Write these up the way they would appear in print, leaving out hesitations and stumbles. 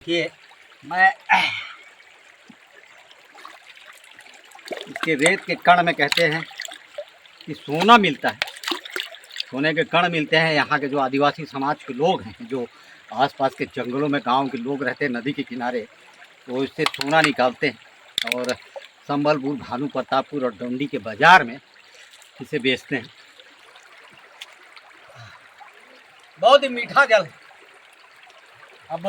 कि मैं इसके रेत के कण में कहते हैं कि सोना मिलता है, सोने के कण मिलते हैं। यहाँ के जो आदिवासी समाज के लोग हैं, जो आसपास के जंगलों में गांव के लोग रहते हैं नदी के किनारे, तो इससे सोना निकालते हैं और संबलपुर, भानु प्रतापपुर और डोंडी के बाज़ार में इसे बेचते हैं। बहुत ही मीठा जल है। अब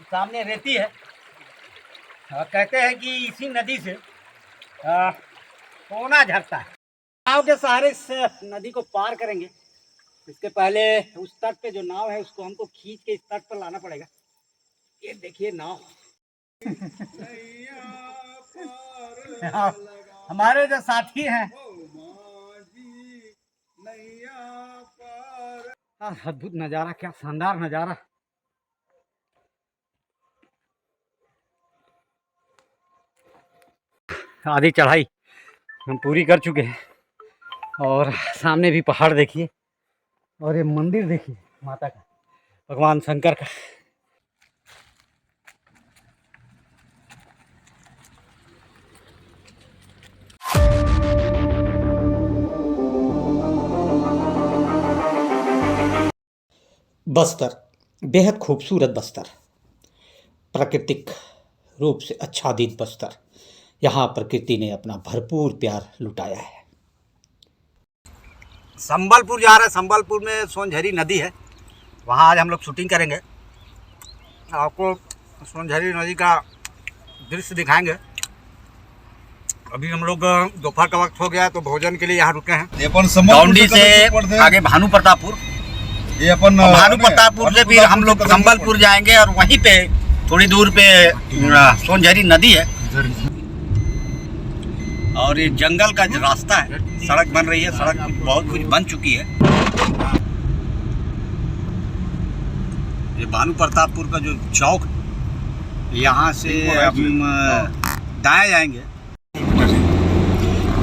सामने रेती है, कहते हैं कि इसी नदी से सोना झरता है। नाव के सहारे इस नदी को पार करेंगे। इसके पहले उस तट पे जो नाव है उसको हमको खींच के इस तट पर लाना पड़ेगा। ये देखिए नाव। हमारे जो साथी हैं, अद्भुत नज़ारा, क्या शानदार नज़ारा। आधी चढ़ाई हम पूरी कर चुके हैं और सामने भी पहाड़ देखिए और ये मंदिर देखिए माता का, भगवान शंकर का। बस्तर बेहद खूबसूरत बस्तर, प्राकृतिक रूप से आच्छादित बस्तर। यहाँ प्रकृति ने अपना भरपूर प्यार लुटाया है। संबलपुर जा रहे हैं। संबलपुर में सोनझरी नदी है, वहाँ आज हम लोग शूटिंग करेंगे। आपको सोनझरी नदी का दृश्य दिखाएंगे। अभी हम लोग दोपहर का वक्त हो गया तो भोजन के लिए यहाँ रुके हैं। डोंडी से आगे भानु प्रतापपुर, भानु प्रतापपुर से फिर हम लोग संबलपुर जाएंगे और वहीं पे थोड़ी दूर पे सोनझरी नदी है और ये जंगल का जो रास्ता है, सड़क बन रही है, सड़क बहुत कुछ बन चुकी है। ये भानु प्रतापपुर का जो चौक, यहाँ से हम दाएं जाएंगे।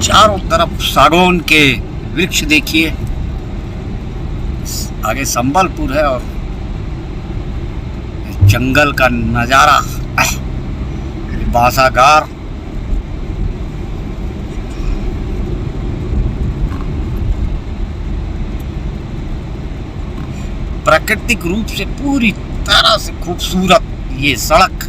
चारों तरफ सागौन के वृक्ष देखिए, आगे संबलपुर है और जंगल का नज़ारा, बासागार। प्राकृतिक रूप से पूरी तरह से खूबसूरत ये सड़क,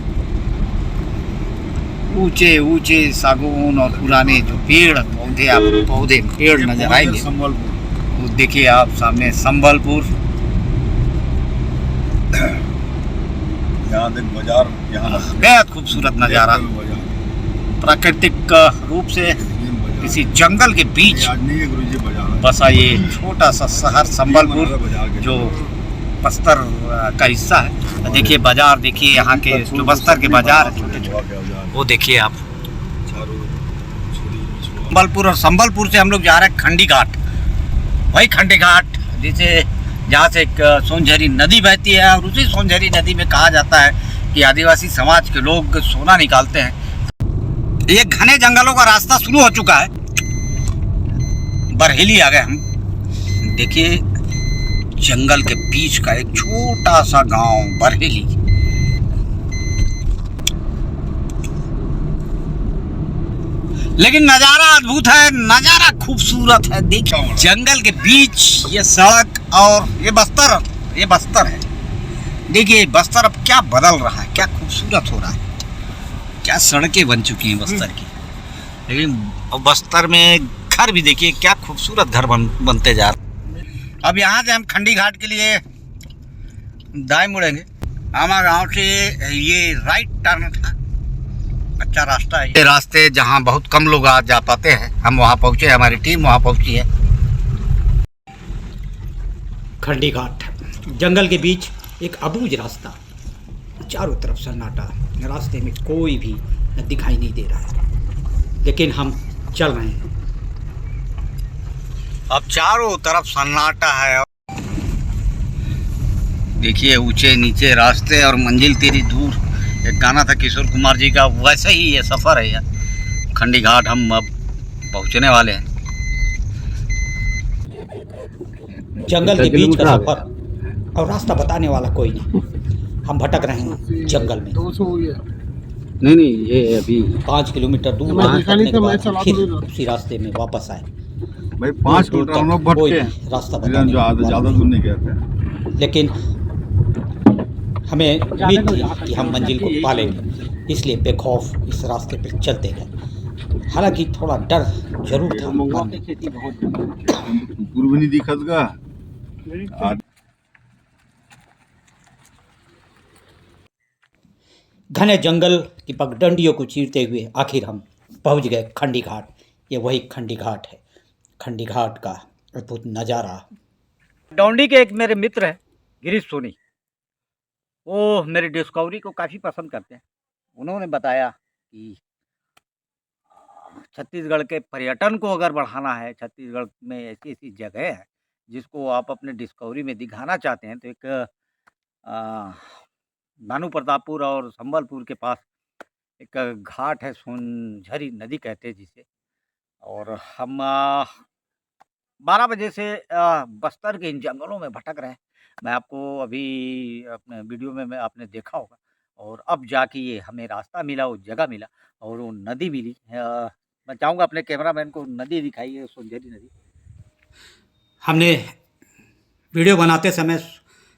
ऊंचे ऊंचे सागौन और पुराने जो पेड़ पौधे पेड़ नजर आएंगे। वो देखिए आप सामने संबलपुर, यहाँ देख बाजार, यहाँ बेहद खूबसूरत नज़ारा। प्राकृतिक रूप से किसी जंगल के बीच बसा ये छोटा सा शहर संबलपुर, जो बस्तर का हिस्सा है। देखिए बाजार, देखिए यहाँ के जो बस्तर के बाजार है छोटे छोटे, वो देखिए आप। संबलपुर और संबलपुर से हम लोग जा रहे हैं खंडी घाट। वही खंडी घाट जिसे जहाँ से एक सोनझरी नदी बहती है और उसी सोनझरी नदी में कहा जाता है कि आदिवासी समाज के लोग सोना निकालते हैं। ये घने जंगलों का रास्ता शुरू हो चुका है। बरहेली आ गए हम। देखिए जंगल के बीच का एक छोटा सा गांव बरहेली। लेकिन नज़ारा अद्भुत है, नज़ारा खूबसूरत है। देखिए जंगल के बीच ये सड़क और ये बस्तर है। देखिए बस्तर अब क्या बदल रहा है, क्या खूबसूरत हो रहा है, क्या सड़कें बन चुकी हैं बस्तर की। लेकिन बस्तर में घर भी देखिए क्या खूबसूरत घर बनते जा रहे हैं। अब यहाँ से हम खंडी घाट के लिए दाएं मुड़ेंगे। हमारे गांव से ये राइट टर्न था, अच्छा रास्ता है। ये रास्ते जहाँ बहुत कम लोग आ जा पाते हैं, हम वहाँ पहुँचे, हमारी टीम वहाँ पहुँची है। खंडी घाट, जंगल के बीच एक अबूझ रास्ता, चारों तरफ सन्नाटा, रास्ते में कोई भी दिखाई नहीं दे रहा है, लेकिन हम चल रहे हैं। अब चारों तरफ सन्नाटा है। देखिए ऊंचे नीचे रास्ते और मंजिल तेरी दूर। एक गाना था किशोर कुमार जी का, वैसे ही ये सफ़र है यार। खंडी घाट हम अब पहुंचने वाले हैं। जंगल के बीच का सफर और रास्ता बताने वाला कोई नहीं। हम भटक रहे हैं जंगल में। 200 हुई है। नहीं ये अभी 5 किलोमीटर दूर मैं देखा नहीं भटकने के था, मैं बाद चला फिर तो नहीं रहा। उसी रास्ते में वापस आए। भाई 5 दूर किलोमीटर हम लोग तक कोई भटके भी रास्ता हैं, बताने ज़्यादा वाला दूर नहीं गए थे। नहीं। लेकिन हमें उम्मीद थी कि हम मंजिल को पा लेंगे, इसलिए बेखौफ इस रास्ते पर चलते गए। हालांकि थोड़ा डर जरूर था मन में। कुकुर भी नहीं दिखत गा। घने जंगल की पगडंडियों को चीरते हुए आखिर हम पहुंच गए खंडी घाट। ये वही खंडी घाट है, खंडी घाट का अद्भुत नज़ारा। डोंडी के एक मेरे मित्र हैं गिरीश सोनी, वो मेरी डिस्कवरी को काफ़ी पसंद करते हैं। उन्होंने बताया कि छत्तीसगढ़ के पर्यटन को अगर बढ़ाना है, छत्तीसगढ़ में ऐसी ऐसी जगह है जिसको आप अपने डिस्कवरी में दिखाना चाहते हैं, तो एक भानु प्रतापपुर और संबलपुर के पास एक घाट है, सोनझरी नदी कहते हैं जिसे। और हम 12 बजे से बस्तर के इन जंगलों में भटक रहे हैं। मैं आपको अभी अपने वीडियो में आपने देखा होगा। और अब जाके ये हमें रास्ता मिला, वो जगह मिला और वो नदी मिली। मैं चाहूँगा अपने कैमरामैन को नदी दिखाइए, सोनझरी नदी। हमने वीडियो बनाते समय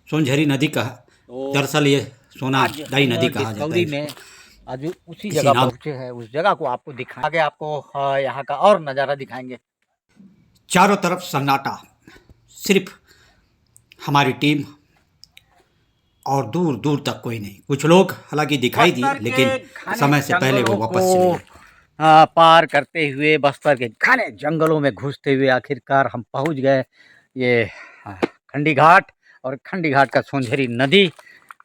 सोनझरी नदी कहा, दरअसल ये सोनाडाई नदी कहा जाता है। में आज उसी जगह पहुँचे हैं, उस जगह को आपको दिखाएंगे, आपको यहाँ का और नज़ारा दिखाएंगे। चारों तरफ सन्नाटा, सिर्फ हमारी टीम और दूर दूर तक कोई नहीं। कुछ लोग हालांकि दिखाई दिए, लेकिन समय से पहले वो वापस चले गए। पार करते हुए बस्तर के घने जंगलों में घुसते हुए आखिरकार हम पहुंच गए ये खंडी घाट। और खंडी घाट का सोनझरी नदी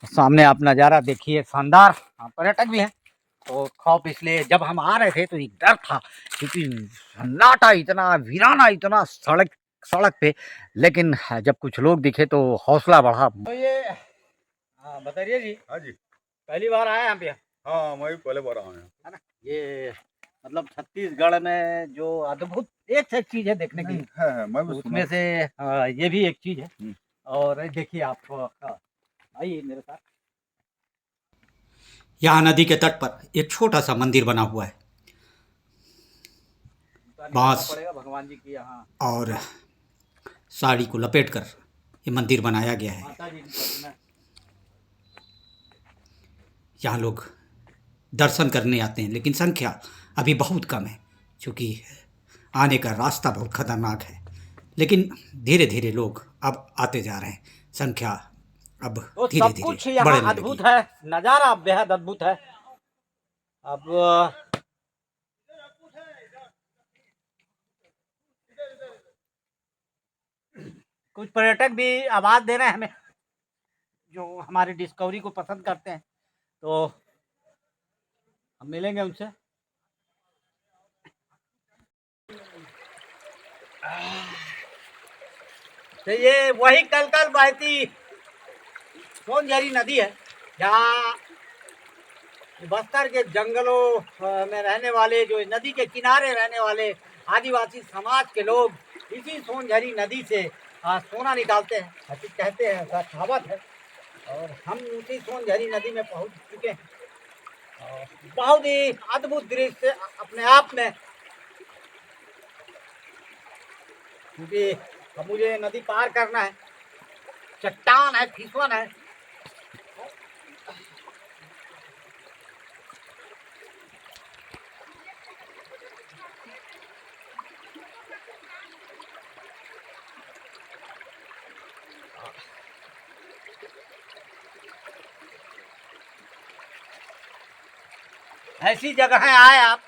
सामने आप नज़ारा देखिए, शानदार। पर्यटक भी हैं तो खौफ इसलिए जब हम आ रहे थे तो एक डर था, क्योंकि सन्नाटा इतना, वीराना इतना सड़क पे। लेकिन जब कुछ लोग दिखे तो हौसला बढ़ा। तो ये बताइए जी। हाँ जी। पहली बार आए यहाँ पे? हाँ, मैं भी पहले बार आया हूँ। है ना, ये मतलब छत्तीसगढ़ में जो अद्भुत एक से एक चीज़ है देखने की है, मैं भी उसमें से ये भी एक चीज़ है। और देखिए आप आइए मेरे साथ। यहाँ नदी के तट पर एक छोटा सा मंदिर बना हुआ है, बांस भगवान जी की यहाँ और साड़ी को लपेटकर ये मंदिर बनाया गया है। यहाँ लोग दर्शन करने आते हैं, लेकिन संख्या अभी बहुत कम है, क्योंकि आने का रास्ता बहुत खतरनाक है। लेकिन धीरे धीरे लोग अब आते जा रहे हैं, संख्या अब धीरे धीरे कुछ यहाँ अद्भुत है, नज़ारा बेहद अद्भुत है। अब कुछ पर्यटक भी आवाज़ दे रहे हैं हमें, जो हमारी डिस्कवरी को पसंद करते हैं, तो हम मिलेंगे उनसे। तो ये वही कल बहती सोनझरी नदी है, जहाँ बस्तर के जंगलों में रहने वाले, जो नदी के किनारे रहने वाले आदिवासी समाज के लोग इसी सोनझरी नदी से सोना निकालते हैं, कहते हैं, ऐसा कहावत है। और हम उसी सोनझरी नदी में पहुंच चुके हैं। बहुत ही अद्भुत दृश्य अपने आप में, क्योंकि अब मुझे नदी पार करना है। चट्टान है, फिसलन है। ऐसी जगह आए आप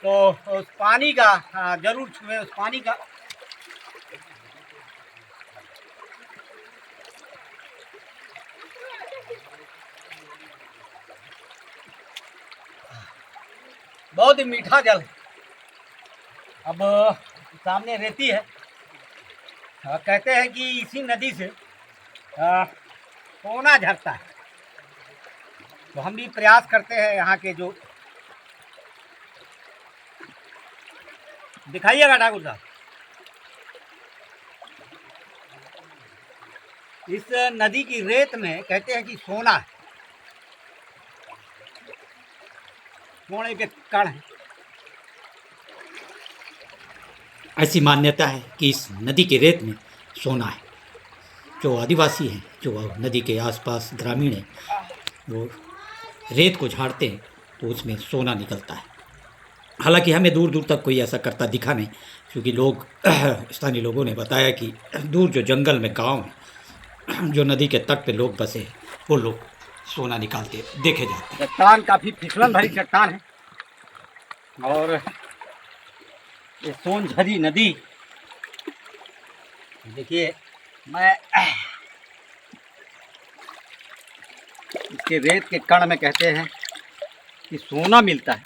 तो उस पानी का जरूर छुए, उस पानी का। बहुत ही मीठा जल। अब सामने रेती है। कहते हैं कि इसी नदी से सोना झरता है। तो हम भी प्रयास करते हैं यहाँ के, जो दिखाइएगा ठाकुर साहब, इस नदी की रेत में कहते हैं कि सोना है। सोने के कण हैं। ऐसी मान्यता है कि इस नदी के रेत में सोना है। जो आदिवासी हैं, जो नदी के आसपास ग्रामीण हैं, वो रेत को झाड़ते हैं तो उसमें सोना निकलता है। हालांकि हमें दूर दूर तक कोई ऐसा करता दिखा नहीं, क्योंकि लोग स्थानीय लोगों ने बताया कि दूर जो जंगल में गांव हैं, जो नदी के तट पे लोग बसे हैं, वो लोग सोना निकालते देखे जाते हैं। चट्टान काफी फिसलन भरी चट्टान है और ये सोनझरी नदी, देखिए मैं इसके रेत के कण में कहते हैं कि सोना मिलता है,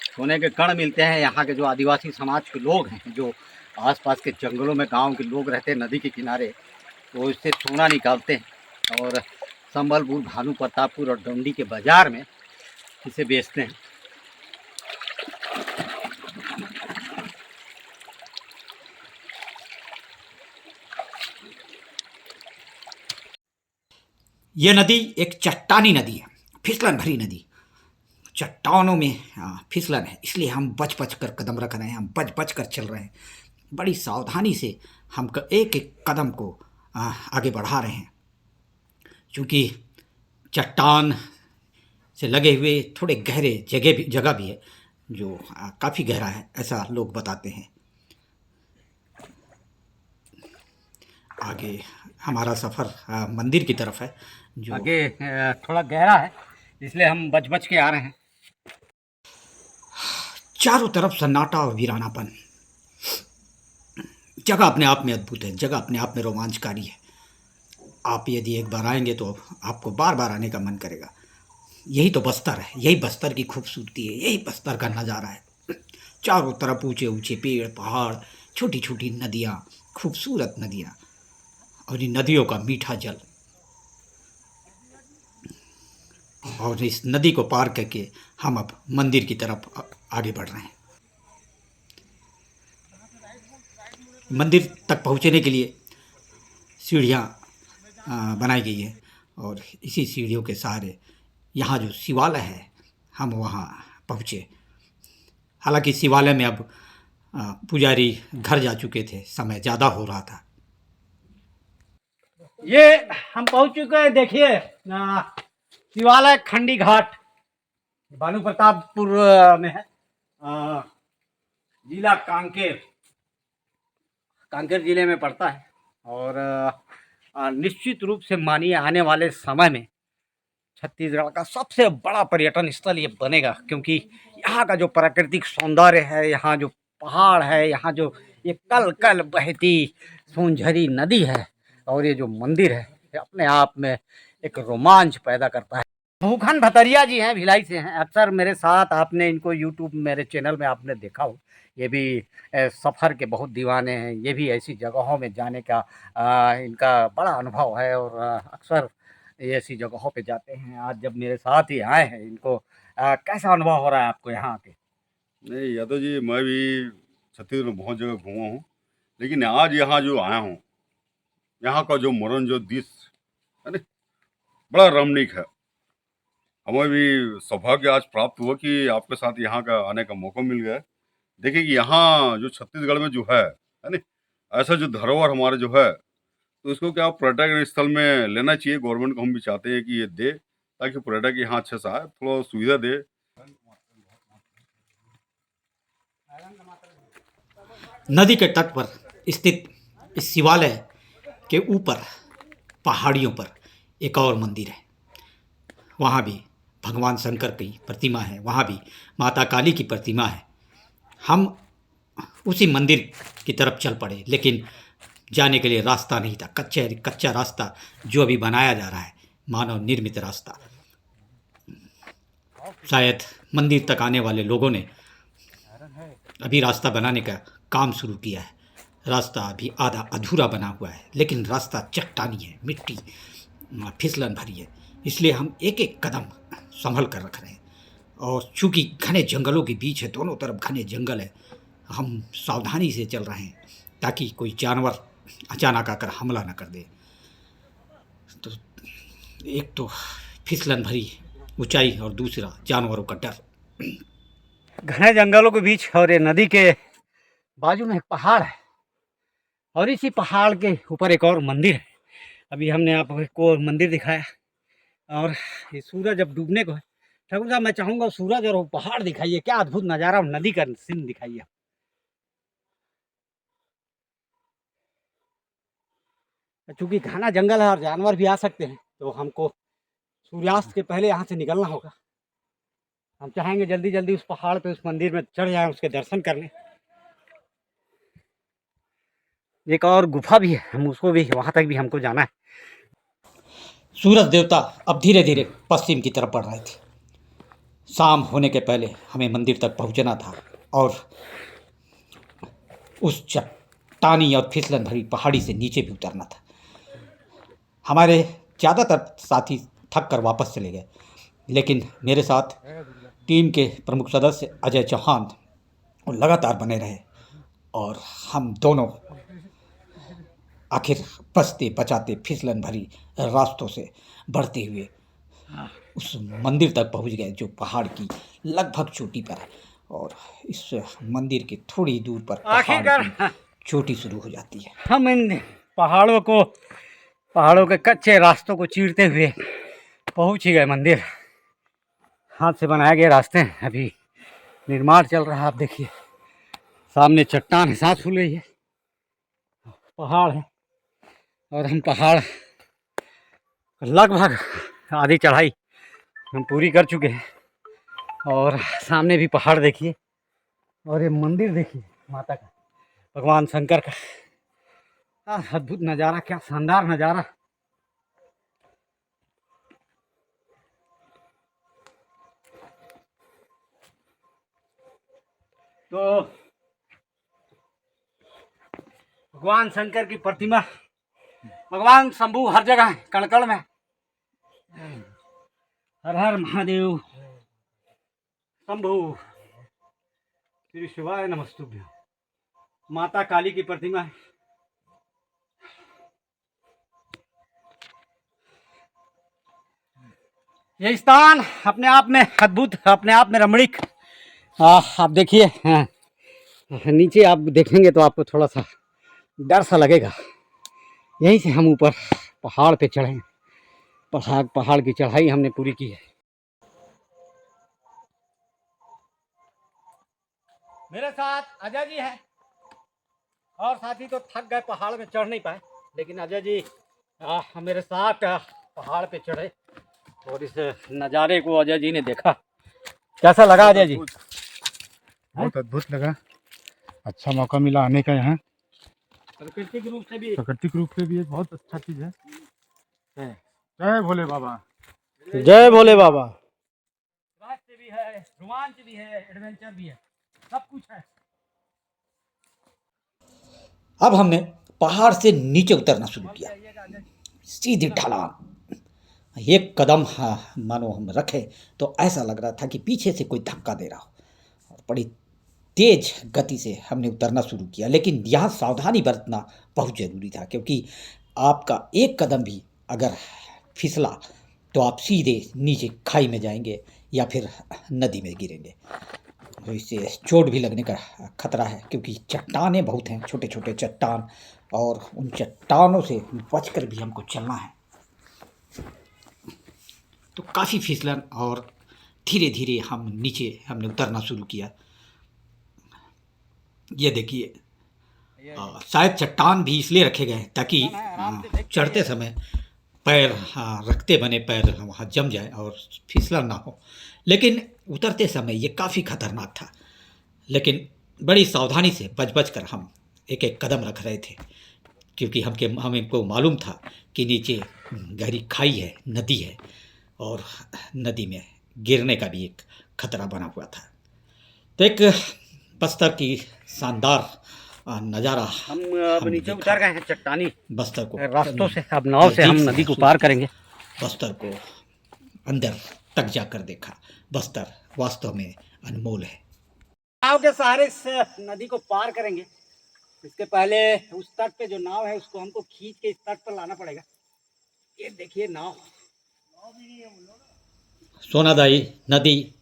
सोने के कण मिलते हैं। यहाँ के जो आदिवासी समाज के लोग हैं, जो आसपास के जंगलों में गांव के लोग रहते हैं नदी के किनारे, तो इससे सोना निकालते हैं और संबलपुर, भानु प्रतापपुर और डोंडी के बाज़ार में इसे बेचते हैं। ये नदी एक चट्टानी नदी है, फिसलन भरी नदी। चट्टानों में फिसलन है, इसलिए हम बच बच कर कदम रख रहे हैं, हम बच बच कर चल रहे हैं। बड़ी सावधानी से हम एक एक कदम को आगे बढ़ा रहे हैं, क्योंकि चट्टान से लगे हुए थोड़े गहरे जगह भी है, जो काफ़ी गहरा है, ऐसा लोग बताते हैं। आगे हमारा सफ़र मंदिर की तरफ है, जो आगे थोड़ा गहरा है, इसलिए हम बच बच के आ रहे हैं। चारों तरफ सन्नाटा और वीरानापन। जगह अपने आप में अद्भुत है, जगह अपने आप में रोमांचकारी है। आप यदि एक बार आएंगे तो आपको बार बार आने का मन करेगा। यही तो बस्तर है, यही बस्तर की खूबसूरती है, यही बस्तर का नज़ारा है। चारों तरफ ऊंचे ऊंचे पेड़, पहाड़, छोटी छोटी नदियाँ, खूबसूरत नदियाँ और इन नदियों का मीठा जल। और इस नदी को पार करके हम अब मंदिर की तरफ आगे बढ़ रहे हैं। मंदिर तक पहुंचने के लिए सीढ़ियाँ बनाई गई है और इसी सीढ़ियों के सहारे यहाँ जो शिवालय है, हम वहाँ पहुँचे। हालांकि शिवालय में अब पुजारी घर जा चुके थे, समय ज़्यादा हो रहा था। ये हम पहुंच चुके हैं, देखिए शिवालय खंडी घाट, भानु प्रतापपुर में है, जिला कांकेर जिले में पड़ता है। और निश्चित रूप से मानिए आने वाले समय में छत्तीसगढ़ का सबसे बड़ा पर्यटन स्थल ये बनेगा, क्योंकि यहाँ का जो प्राकृतिक सौंदर्य है, यहाँ जो पहाड़ है, यहाँ जो ये कल कल बहती सोनझरी नदी है और ये जो मंदिर है, ये अपने आप में एक रोमांच पैदा करता है। भूखन भतरिया जी हैं, भिलाई से हैं, अक्सर मेरे साथ, आपने इनको यूट्यूब मेरे चैनल में आपने देखा हो। ये भी सफ़र के बहुत दीवाने हैं, ये भी ऐसी जगहों में जाने का इनका बड़ा अनुभव है और अक्सर ये ऐसी जगहों पे जाते हैं। आज जब मेरे साथ ही आए हैं, इनको कैसा अनुभव हो रहा है आपको यहाँ आके? नहीं यादव जी, मैं भी छत्तीसगढ़ में बहुत जगह घूमा हूँ, लेकिन आज यहाँ जो आया हूँ, यहाँ का जो मनोरंजन, जो दृश्य है ना, बड़ा रमणीक है। हमें भी सौभाग्य आज प्राप्त हुआ कि आपके साथ यहाँ का आने का मौका मिल गया। देखिए कि यहाँ जो छत्तीसगढ़ में जो है ना, ऐसा जो धरोहर हमारे जो है, तो इसको क्या पर्यटक स्थल में लेना चाहिए। गवर्नमेंट को हम भी चाहते हैं कि ये दे, ताकि पर्यटक यहाँ अच्छे से आए, थोड़ा सुविधा दे। नदी के तट पर स्थित इस शिवालय के ऊपर पहाड़ियों पर एक और मंदिर है। वहाँ भी भगवान शंकर की प्रतिमा है, वहाँ भी माता काली की प्रतिमा है। हम उसी मंदिर की तरफ चल पड़े, लेकिन जाने के लिए रास्ता नहीं था, कच्चा रास्ता जो अभी बनाया जा रहा है, मानव निर्मित रास्ता। शायद मंदिर तक आने वाले लोगों ने अभी रास्ता बनाने का काम शुरू किया है। रास्ता अभी आधा अधूरा बना हुआ है, लेकिन रास्ता चट्टानी है, मिट्टी फिसलन भरी है, इसलिए हम एक एक कदम संभल कर रख रहे हैं। और चूँकि घने जंगलों के बीच है, दोनों तरफ घने जंगल है, हम सावधानी से चल रहे हैं ताकि कोई जानवर अचानक आकर हमला न कर दे। तो एक तो फिसलन भरी ऊंचाई और दूसरा जानवरों का डर। घने जंगलों के बीच और ये नदी के बाजू में एक पहाड़ है और इसी पहाड़ के ऊपर एक और मंदिर है। अभी हमने आपको मंदिर दिखाया और ये सूरज अब डूबने को है। ठाकुर साहब मैं चाहूँगा सूरज और वो पहाड़ दिखाइए, क्या अद्भुत नज़ारा और नदी का सीन दिखाइए। चूँकि घना जंगल है और जानवर भी आ सकते हैं तो हमको सूर्यास्त के पहले यहाँ से निकलना होगा। हम चाहेंगे जल्दी जल्दी उस पहाड़ पे उस मंदिर में चढ़ जाएं, उसके दर्शन कर लें। एक और गुफा भी है, हम उसको भी वहाँ तक भी हमको जाना है। सूरज देवता अब धीरे धीरे पश्चिम की तरफ बढ़ रहे थे। शाम होने के पहले हमें मंदिर तक पहुंचना था और उस चट्टानी और फिसलन भरी पहाड़ी से नीचे भी उतरना था। हमारे ज़्यादातर साथी थक कर वापस चले गए, लेकिन मेरे साथ टीम के प्रमुख सदस्य अजय चौहान लगातार बने रहे और हम दोनों आखिर बचते बचाते फिसलन भरी रास्तों से बढ़ते हुए उस मंदिर तक पहुंच गए जो पहाड़ की लगभग चोटी पर है। और इस मंदिर के थोड़ी दूर पर आखिरकार पहाड़ की चोटी शुरू हो जाती है। हम इन पहाड़ों के कच्चे रास्तों को चीरते हुए पहुंच ही गए मंदिर। हाथ से बनाए गए रास्ते हैं, अभी निर्माण चल रहा है। आप देखिए सामने चट्टान है, सांस फूल रही है, पहाड़ है और हम पहाड़ लगभग आधी चढ़ाई हम पूरी कर चुके हैं और सामने भी पहाड़ देखिए और ये मंदिर देखिए माता का, भगवान शंकर का। अद्भुत नज़ारा, क्या शानदार नज़ारा। तो भगवान शंकर की प्रतिमा, भगवान शंभू हर जगह है, कण कण में। हर हर महादेव शंभू श्री शिवाय नमस्तुभ्यं। माता काली की प्रतिमा है। ये स्थान अपने आप में अद्भुत, अपने आप में रमणीक। आप देखिए, नीचे आप देखेंगे तो आपको थोड़ा सा डर सा लगेगा। यहीं से हम ऊपर पहाड़ पे चढ़े, पहाड़ की चढ़ाई हमने पूरी की है। मेरे साथ अजय जी है और साथी तो थक गए, पहाड़ में चढ़ नहीं पाए, लेकिन अजय जी मेरे साथ पहाड़ पे चढ़े और इस नज़ारे को अजय जी ने देखा। कैसा लगा अजय जी? बहुत अद्भुत लगा, अच्छा मौका मिला आने का। यहाँ प्राकृतिक रूप से भी एक बहुत अच्छा चीज़ है। जय भोले बाबा, जय भोले बाबा। रास्ते भी है, रोमांच भी है, एडवेंचर भी है, सब कुछ है। अब हमने पहाड़ से नीचे उतरना शुरू किया, सीधी ढलान। एक कदम मानो हम रखे तो ऐसा लग रहा था कि पीछे से कोई धक्का दे रहा हो, और बड़ी तेज गति से हमने उतरना शुरू किया। लेकिन यहाँ सावधानी बरतना बहुत ज़रूरी था, क्योंकि आपका एक कदम भी अगर फिसला तो आप सीधे नीचे खाई में जाएंगे या फिर नदी में गिरेंगे। तो इससे चोट भी लगने का खतरा है, क्योंकि चट्टानें बहुत हैं, छोटे छोटे चट्टान, और उन चट्टानों से बचकर भी हमको चलना है। तो काफ़ी फिसलन और धीरे धीरे हमने उतरना शुरू किया। ये देखिए, शायद चट्टान भी इसलिए रखे गए ताकि चढ़ते समय पैर रखते बने पैर वहाँ जम जाए और फिसलन ना हो। लेकिन उतरते समय ये काफ़ी खतरनाक था, लेकिन बड़ी सावधानी से बच कर हम एक एक कदम रख रहे थे, क्योंकि हमको मालूम था कि नीचे गहरी खाई है, नदी है, और नदी में गिरने का भी एक खतरा बना हुआ था। तो एक बस्तर की शानदार नज़ारा हम नीचे उतर गए हैं चट्टानी बस्तर को रास्तों से। अब नाव से हम नदी को पार करेंगे। बस्तर को अंदर तक जाकर देखा। बस्तर वास्तव में अनमोल है। नाव के सहारे इस नदी को पार करेंगे। इसके पहले उस तट पे जो नाव है उसको हमको खींच के इस तट पर लाना पड़ेगा। ये देखिए नाव। सोनादाई नदी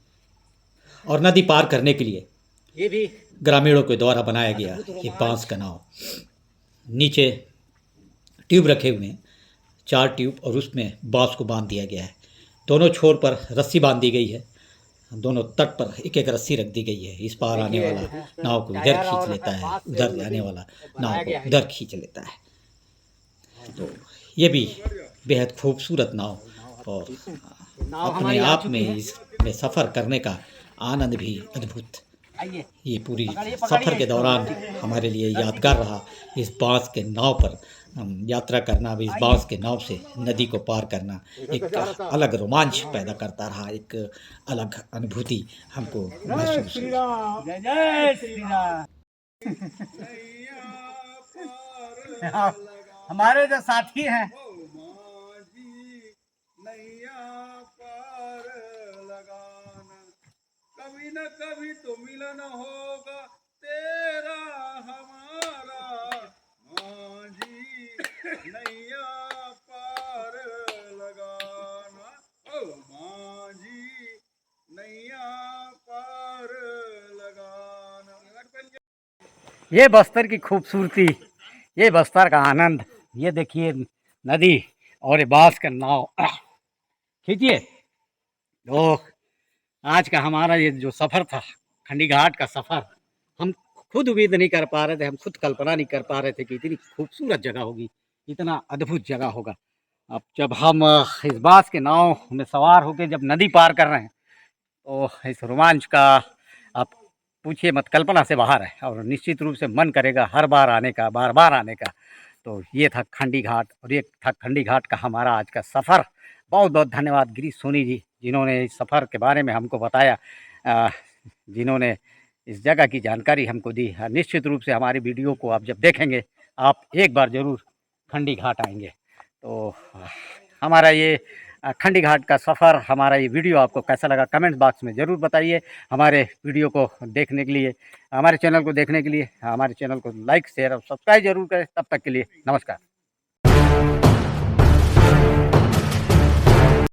और नदी पार करने के लिए ये भी ग्रामीणों के द्वारा बनाया गया एक बांस का नाव। नीचे ट्यूब रखे हुए हैं, 4 ट्यूब, और उसमें बांस को बांध दिया गया है। दोनों छोर पर रस्सी बांध दी गई है, दोनों तट पर एक एक रस्सी रख दी गई है। इस पार आने वाला नाव को इधर खींच लेता है, उधर जाने वाला नाव को उधर खींच लेता है। तो ये भी बेहद खूबसूरत नाव, और अपने आप में इसमें सफ़र करने का आनंद भी अद्भुत। ये पूरी सफ़र के दौरान हमारे लिए यादगार रहा। इस बांस के नाव पर यात्रा करना, भी इस बांस के नाव से नदी को पार करना एक अलग रोमांच पैदा करता रहा, एक अलग अनुभूति हमको महसूस हुई। जय श्री राम। हमारे जो साथी हैं, कभी न कभी तो मिलन होगा तेरा हमारा, माझी नैया पार लगाना, ओ माझी नैया पार लगाना। ये बस्तर की खूबसूरती, ये बस्तर का आनंद, ये देखिए नदी और ये बांस का नाव। खींचिए। तो आज का हमारा ये जो सफ़र था, खंडी घाट का सफ़र, हम खुद उम्मीद नहीं कर पा रहे थे, हम खुद कल्पना नहीं कर पा रहे थे कि इतनी खूबसूरत जगह होगी, इतना अद्भुत जगह होगा। अब जब हम इस बांस के नाव में सवार होकर जब नदी पार कर रहे हैं, तो इस रोमांच का आप पूछिए मत, कल्पना से बाहर है, और निश्चित रूप से मन करेगा हर बार आने का, बार बार आने का। तो ये था खंडी घाट, और ये था खंडी घाट का हमारा आज का सफ़र। बहुत बहुत धन्यवाद गिरीश सोनी जी, जिन्होंने इस सफ़र के बारे में हमको बताया, जिन्होंने इस जगह की जानकारी हमको दी। निश्चित रूप से हमारी वीडियो को आप जब देखेंगे, आप एक बार ज़रूर खंडी घाट आएंगे। तो हमारा ये खंडी घाट का सफ़र, हमारा ये वीडियो आपको कैसा लगा कमेंट बॉक्स में ज़रूर बताइए। हमारे वीडियो को देखने के लिए, हमारे चैनल को देखने के लिए, हमारे चैनल को लाइक शेयर और सब्सक्राइब जरूर करें। तब तक के लिए नमस्कार।